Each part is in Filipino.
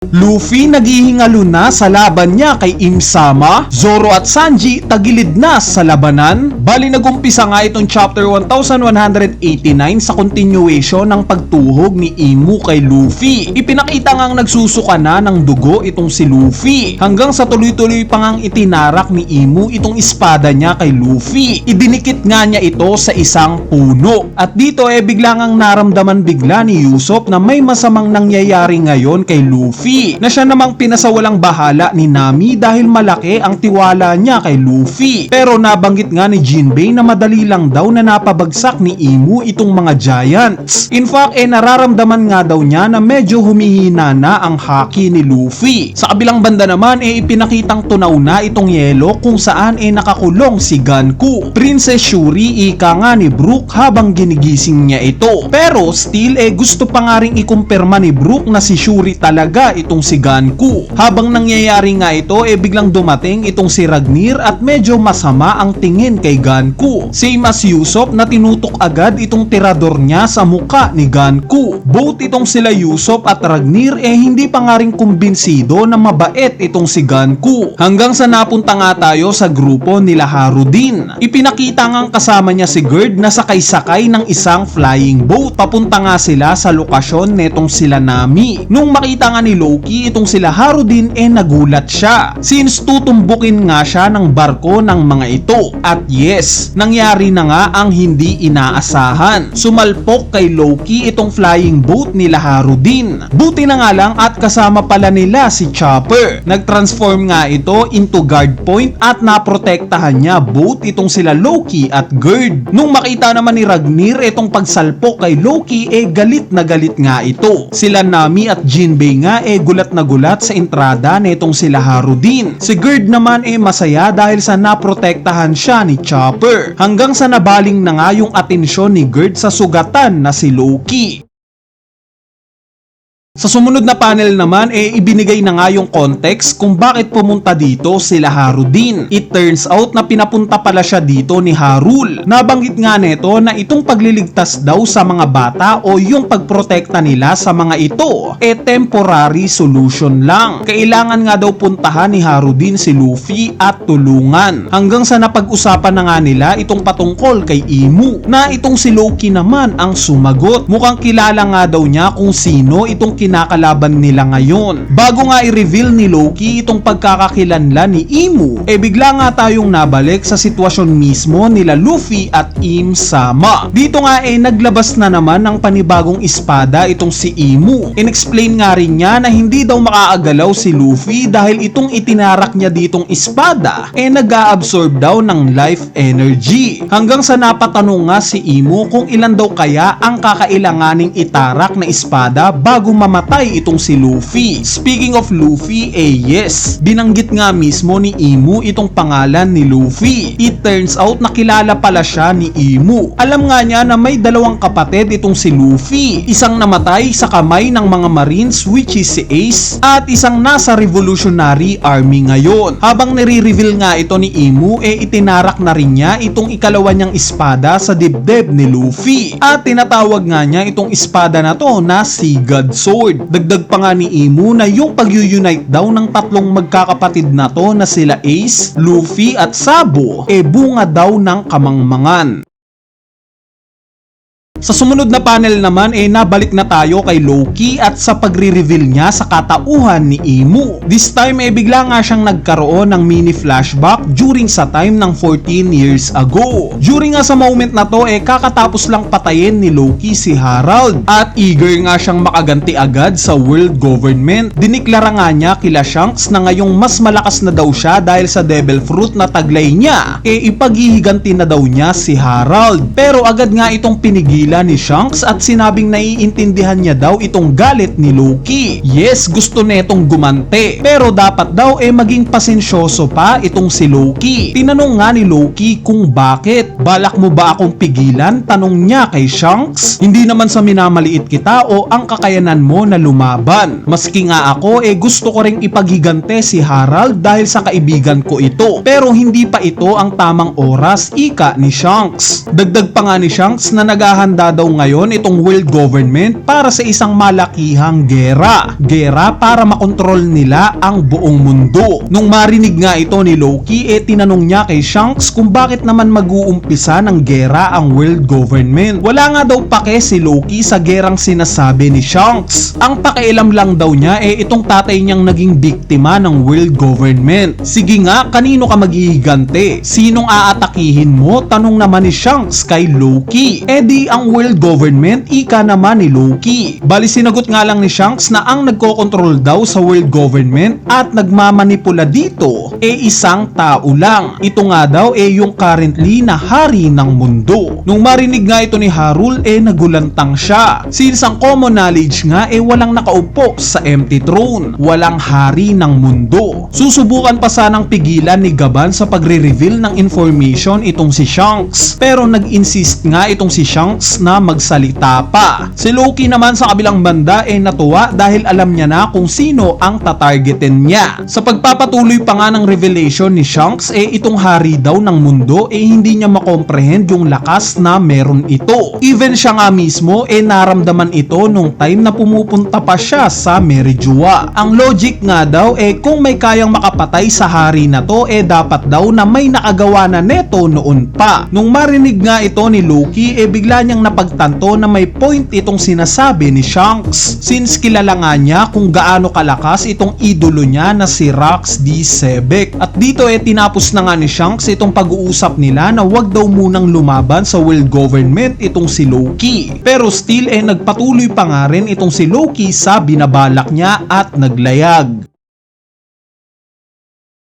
Luffy naghihingalo na sa laban niya kay Im-sama. Zoro at Sanji tagilid na sa labanan. Bali nagumpisa nga itong chapter 1189 sa continuation ng pagtuhog ni Imu kay Luffy. Ipinakita ngang nagsusuka na ng dugo itong si Luffy hanggang sa tuloy-tuloy pa ngang itinarak ni Imu itong espada niya kay Luffy. Idinikit nga niya ito sa isang puno. At dito bigla ngang naramdaman bigla ni Usopp na may masamang nangyayari ngayon kay Luffy, na siya namang pinasawalang bahala ni Nami dahil malaki ang tiwala niya kay Luffy. Pero nabanggit nga ni Jinbei na madali lang daw na napabagsak ni Imu itong mga giants. In fact, nararamdaman nga daw niya na medyo humihina na ang haki ni Luffy. Sa kabilang banda naman, ipinakitang tunaw na itong yelo kung saan nakakulong si Ganku. Princess Shuri ika nga ni Brook habang ginigising niya ito. Pero still gusto pa nga ring ikumpirma ni Brook na si Shuri talaga itong si Ganku. Habang nangyayari nga ito, biglang dumating itong si Ragnir at medyo masama ang tingin kay Ganku. Same as Usopp na tinutok agad itong tirador niya sa muka ni Ganku. Both itong sila Usopp at Ragnir hindi pa nga rin kumbinsido na mabait itong si Ganku. Hanggang sa napunta nga tayo sa grupo nila Harudin. Ipinakita ngang kasama niya si Gerd na sakay-sakay ng isang flying boat. Papunta nga sila sa lokasyon netong sila Nami. Nung makita nga ni Loki itong sila Harudin nagulat siya since tutumbukin nga siya ng barko ng mga ito. At yes, nangyari na nga ang hindi inaasahan. Sumalpok kay Loki itong flying boat nila Harudin. Buti na nga lang at kasama pala nila si Chopper. Nagtransform nga ito into guard point at naprotektahan niya both itong sila Loki at Gerd. Nung makita naman ni Ragnir itong pagsalpok kay Loki galit na galit nga ito. Sila Nami at Jinbei nga gulat na gulat sa entrada netong sila Harudin. Si Gerd naman masaya dahil sa naprotektahan siya ni Chopper. Hanggang sa nabaling na nga yung atensyon ni Gerd sa sugatan na si Loki. Sa sumunod na panel naman ibinigay na nga yung context kung bakit pumunta dito sila Harudin. It turns out na pinapunta pala siya dito ni Harul. Nabanggit nga neto na itong pagliligtas daw sa mga bata o yung pagprotekta nila sa mga ito temporary solution lang. Kailangan nga daw puntahan ni Harudin si Luffy at tulungan. Hanggang sa napag-usapan na nga nila itong patungkol kay Imu na itong si Loki naman ang sumagot. Mukhang kilala nga daw niya kung sino itong kinakalaban nila ngayon. Bago nga i-reveal ni Loki itong pagkakakilanlan ni Imu, bigla nga tayong nabalik sa sitwasyon mismo nila Luffy at Im-sama. Dito nga naglabas na naman ng panibagong espada itong si Imu. In-explain nga rin niya na hindi daw makaagalaw si Luffy dahil itong itinarak niya ditong espada nag-a-absorb daw ng life energy. Hanggang sa napatanong nga si Imu kung ilan daw kaya ang kakailanganing itarak na espada bago mamatay itong si Luffy. Speaking of Luffy, yes, binanggit nga mismo ni Imu itong pangalan ni Luffy. It turns out na kilala pala siya ni Imu. Alam nga niya na may dalawang kapatid itong si Luffy. Isang namatay sa kamay ng mga Marines which is si Ace at isang nasa Revolutionary Army ngayon. Habang nire-reveal nga ito ni Imu, itinarak na rin niya itong ikalawa niyang espada sa dibdib ni Luffy. At tinatawag nga niya itong espada na to na Sea God Sword. Dagdag pa nga ni Imu na yung pag-unite daw ng tatlong magkakapatid na to na sila Ace, Luffy at Sabo bunga daw ng kamangmangan. Sa sumunod na panel naman nabalik na tayo kay Loki at sa pagre-reveal niya sa katauhan ni Imu. This time bigla nga siyang nagkaroon ng mini flashback during sa time ng 14 years ago. During nga sa moment na to kakatapos lang patayin ni Loki si Harald at eager nga siyang makaganti agad sa world government. Diniklara nga niya kila Shanks na ngayong mas malakas na daw siya dahil sa devil fruit na taglay niya ipaghihiganti na daw niya si Harald. Pero agad nga itong pinigil ni Shanks at sinabing naiintindihan niya daw itong galit ni Loki. Yes, gusto netong gumante. Pero dapat daw maging pasensyoso pa itong si Loki. Tinanong nga ni Loki kung bakit. Balak mo ba akong pigilan? Tanong niya kay Shanks. Hindi naman sa minamaliit kita o ang kakayanan mo na lumaban. Maski nga ako gusto ko ring ipaghigante si Harald dahil sa kaibigan ko ito. Pero hindi pa ito ang tamang oras, ika ni Shanks. Dagdag pa nga ni Shanks na naghahanda naghahanda daw ngayon itong world government para sa isang malakihang gera. Gera para makontrol nila ang buong mundo. Nung marinig nga ito ni Loki, tinanong niya kay Shanks kung bakit naman mag-uumpisa ng gera ang world government. Wala nga daw pake si Loki sa gerang sinasabi ni Shanks. Ang pakialam lang daw niya itong tatay niyang naging biktima ng world government. Sige nga, kanino ka maghihiganti? Sinong aatakihin mo? Tanong naman ni Shanks kay Loki. Di ang world government, ika naman ni Loki. Bali sinagot nga lang ni Shanks na ang nagkokontrol daw sa world government at nagmamanipula dito isang tao lang. Ito nga daw yung currently na hari ng mundo. Nung marinig nga ito ni Harul nagulantang siya. Since ang common knowledge nga walang nakaupo sa empty throne. Walang hari ng mundo. Susubukan pa sanang pigilan ni Gaban sa pagre-reveal ng information itong si Shanks. Pero nag-insist nga itong si Shanks na magsalita pa. Si Loki naman sa kabilang banda natuwa dahil alam niya na kung sino ang tatargetin niya. Sa pagpapatuloy pa nga ng revelation ni Shanks itong hari daw ng mundo hindi niya makomprehend yung lakas na meron ito. Even siya nga mismo naramdaman ito nung time na pumupunta pa siya sa Meridiua. Ang logic nga daw kung may kayang makapatay sa hari na to dapat daw na may nakagawa na neto noon pa. Nung marinig nga ito ni Loki bigla niyang napagtanto na may point itong sinasabi ni Shanks. Since kilala nga niya kung gaano kalakas itong idolo niya na si Rax D. Sebek. At dito tinapos na nga ni Shanks itong pag-uusap nila na wag daw munang lumaban sa world government itong si Loki. Pero still nagpatuloy pa nga rin itong si Loki sa binabalak niya at naglayag.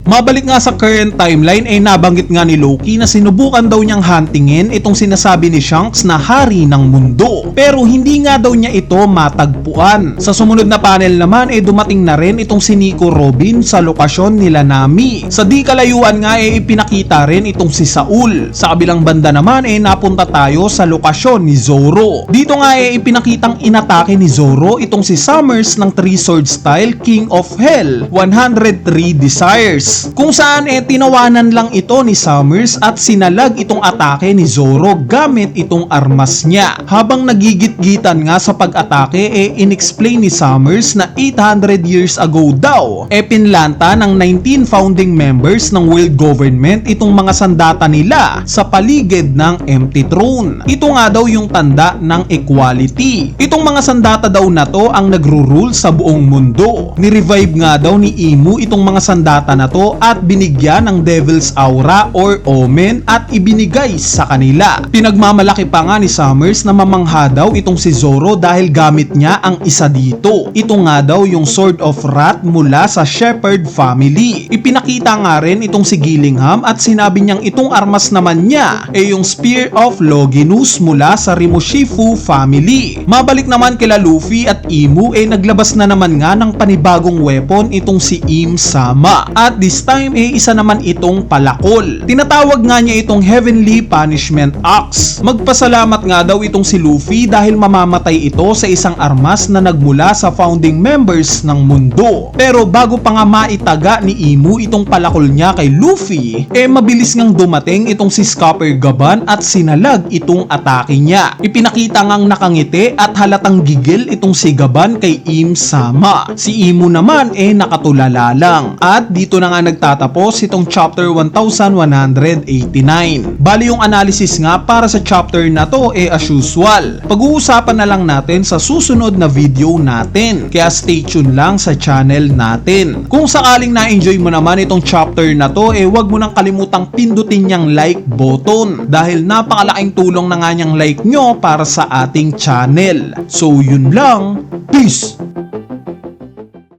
Mabalik nga sa current timeline nabanggit nga ni Loki na sinubukan daw niyang huntingin itong sinasabi ni Shanks na hari ng mundo. Pero hindi nga daw niya ito matagpuan. Sa sumunod na panel naman dumating na rin itong si Nico Robin sa lokasyon nila Nami. Sa di kalayuan nga ipinakita rin itong si Saul. Sa kabilang banda naman napunta tayo sa lokasyon ni Zoro. Dito nga ipinakitang inatake ni Zoro itong si Summers ng Three Sword Style King of Hell 103 Desires. Kung saan tinawanan lang ito ni Summers at sinalag itong atake ni Zoro gamit itong armas niya. Habang nagigit-gitan nga sa pag-atake inexplain ni Summers na 800 years ago daw pinlanta ng 19 founding members ng world government itong mga sandata nila sa paligid ng empty throne. Ito nga daw yung tanda ng equality. Itong mga sandata daw na to ang nagro-rule sa buong mundo. Ni-revive nga daw ni Imu itong mga sandata na to at binigyan ng Devil's Aura or Omen at ibinigay sa kanila. Pinagmamalaki pa nga ni Summers na mamangha daw itong si Zoro dahil gamit niya ang isa dito. Ito nga daw yung Sword of Wrath mula sa Shepherd family. Ipinakita nga rin itong si Gillingham at sinabi niyang itong armas naman niya yung Spear of Longinus mula sa Rimoshifu family. Mabalik naman kila Luffy at Imu naglabas na naman nga ng panibagong weapon itong si Im Sama. At this time isa naman itong palakol. Tinatawag nga niya itong Heavenly Punishment Axe. Magpasalamat nga daw itong si Luffy dahil mamamatay ito sa isang armas na nagmula sa founding members ng mundo. Pero bago pa nga maitaga ni Imu itong palakol niya kay Luffy, mabilis ngang dumating itong si Scopper Gaban at sinalag itong atake niya. Ipinakita ngang nakangiti at halatang gigil itong si Gaban kay Im Sama. Si Imu naman nakatulala lang. At dito na nga nagtatapos itong chapter 1189. Bali yung analysis nga para sa chapter na to as usual. Pag-uusapan na lang natin sa susunod na video natin. Kaya stay tuned lang sa channel natin. Kung sakaling na-enjoy mo naman itong chapter na to wag mo nang kalimutang pindutin yung like button dahil napakalaking tulong na nga niyang like nyo para sa ating channel. So yun lang. Peace!